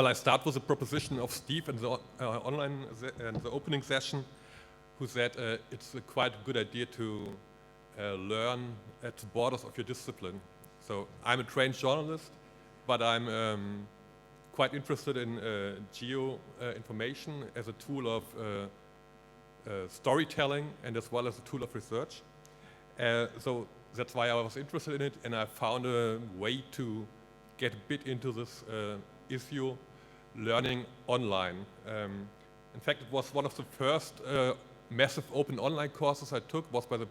Well, I start with the proposition of Steve in the in the opening session, who said it's a quite good idea to learn at the borders of your discipline. So I'm a trained journalist, but I'm quite interested in geo information as a tool of storytelling and as well as a tool of research. So that's why I was interested in it, and I found a way to get a bit into this issue, learning online. In fact, it was one of the first massive open online courses I took, was by the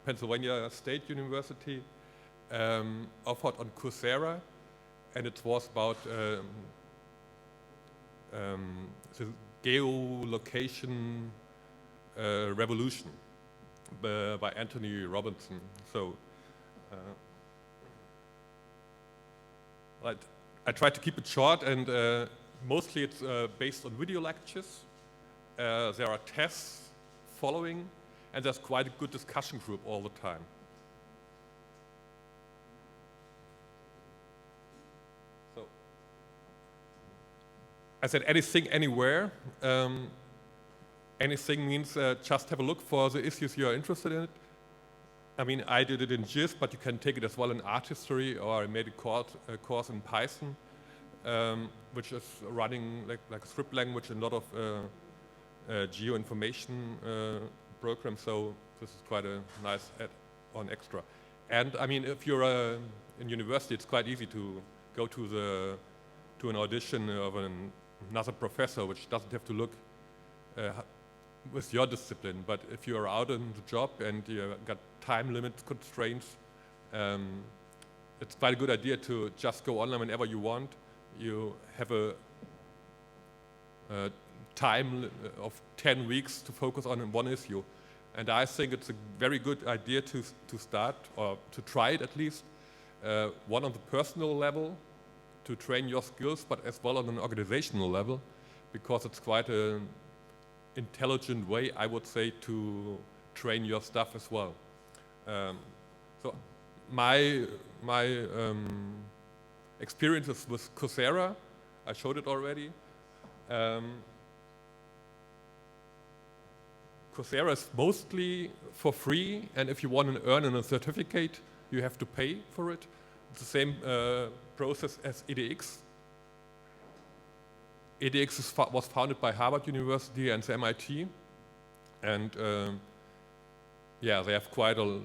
Pennsylvania State University, offered on Coursera, and it was about the geolocation revolution by Anthony Robinson. So I tried to keep it short, and mostly it's based on video lectures. There are tests following, and there's quite a good discussion group all the time. So I said anything, anywhere. Anything means just have a look for the issues you are interested in. I mean, I did it in GIS, but you can take it as well in art history, or I made a course in Python, which is running like a script language in a lot of geoinformation programs. So this is quite a nice add-on extra. And I mean, if you're in university, it's quite easy to go to an audition of another professor, which doesn't have to look with your discipline. But if you're out in the job and you got time limit constraints, it's quite a good idea to just go online whenever you want. You have a time of 10 weeks to focus on one issue. And I think it's a very good idea to start, or to try it at least, one on the personal level, to train your skills, but as well on an organizational level, because it's quite an intelligent way, I would say, to train your stuff as well. So my experiences with Coursera, I showed it already. Coursera is mostly for free, and if you want to earn a certificate, you have to pay for it. It's the same process as edX. edX was founded by Harvard University and MIT, and yeah, they have quite a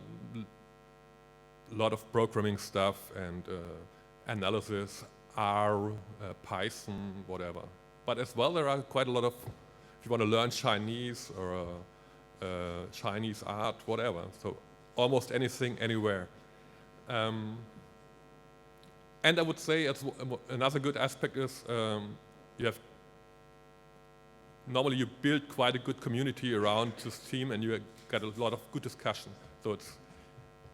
lot of programming stuff and analysis, R, Python, whatever. But as well, there are quite a lot of, if you want to learn Chinese or Chinese art, whatever. So almost anything, anywhere. And I would say another good aspect is normally you build quite a good community around this theme, and you get a lot of good discussion. So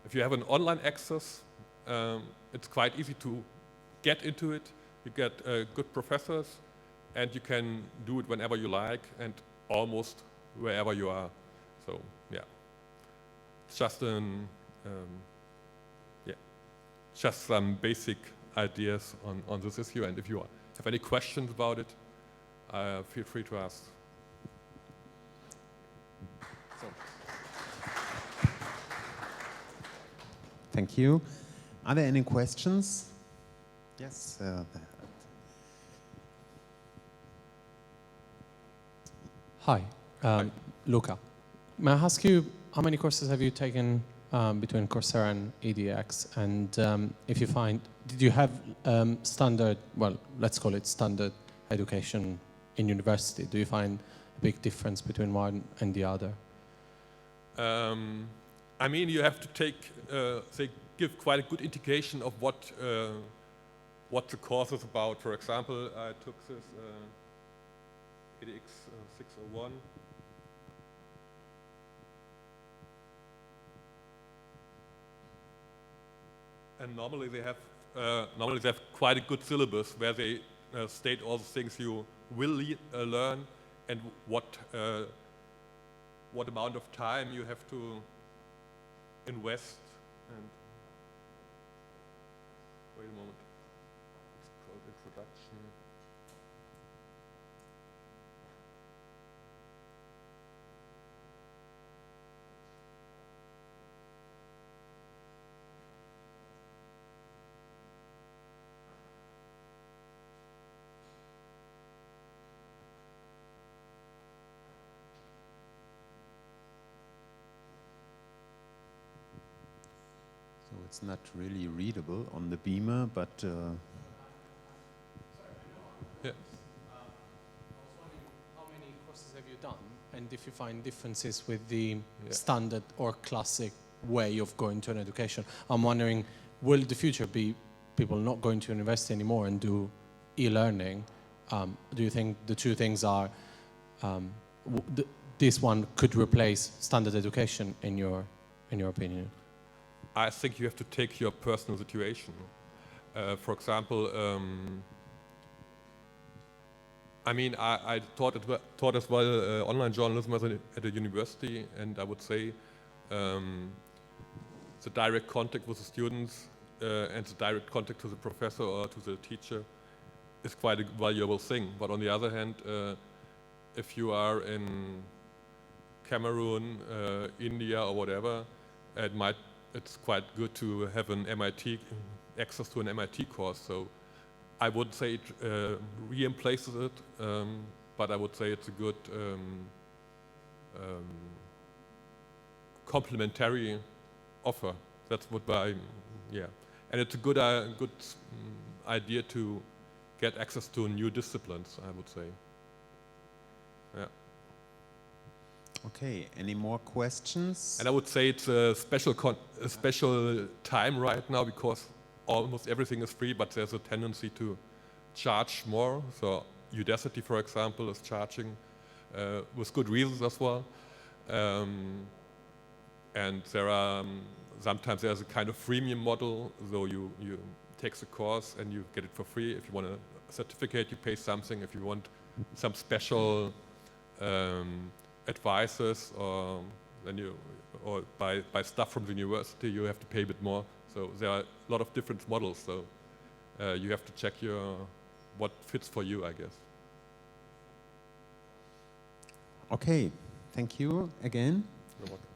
if you have an online access, it's quite easy to get into it. You get good professors, and you can do it whenever you like and almost wherever you are. So yeah, it's just just some basic ideas on this issue. And if you have any questions about it, feel free to ask. So. Thank you. Are there any questions? Yes. Hi, Luca. May I ask you, how many courses have you taken between Coursera and edX? And if you find, did you have standard, well, let's call it standard education in university? Do you find a big difference between one and the other? I mean, you have to they give quite a good indication of what the course is about. For example, I took this edX 601. And normally they have quite a good syllabus where they state all the things you will learn and what amount of time you have to invest. And wait a moment, it's called introduction. It's not really readable on the beamer, but Yeah. I was wondering how many courses have you done, and if you find differences with the standard or classic way of going to an education. I'm wondering, will the future be people not going to university anymore and do e-learning? Do you think the two things are, this one could replace standard education in your opinion? I think you have to take your personal situation. For example, I mean, I taught as well online journalism at a university, and I would say the direct contact with the students and the direct contact to the professor or to the teacher is quite a valuable thing. But on the other hand, if you are in Cameroon, India, or whatever, it's quite good to have an MIT access to an MIT course. So I would say it replaces it, but I would say it's a good complementary offer. That's what and it's a good idea to get access to new disciplines, I would say. Yeah. okay. Any more questions? And I would say it's a special time right now because almost everything is free, but there's a tendency to charge more. So Udacity, for example, is charging with good reasons as well. And there are sometimes there's a kind of freemium model, so you take the course and you get it for free. If you want a certificate, you pay something. If you want some special advices or buy stuff from the university, you have to pay a bit more. So there are a lot of different models. So you have to check what fits for you, I guess. Okay, thank you again. You're welcome.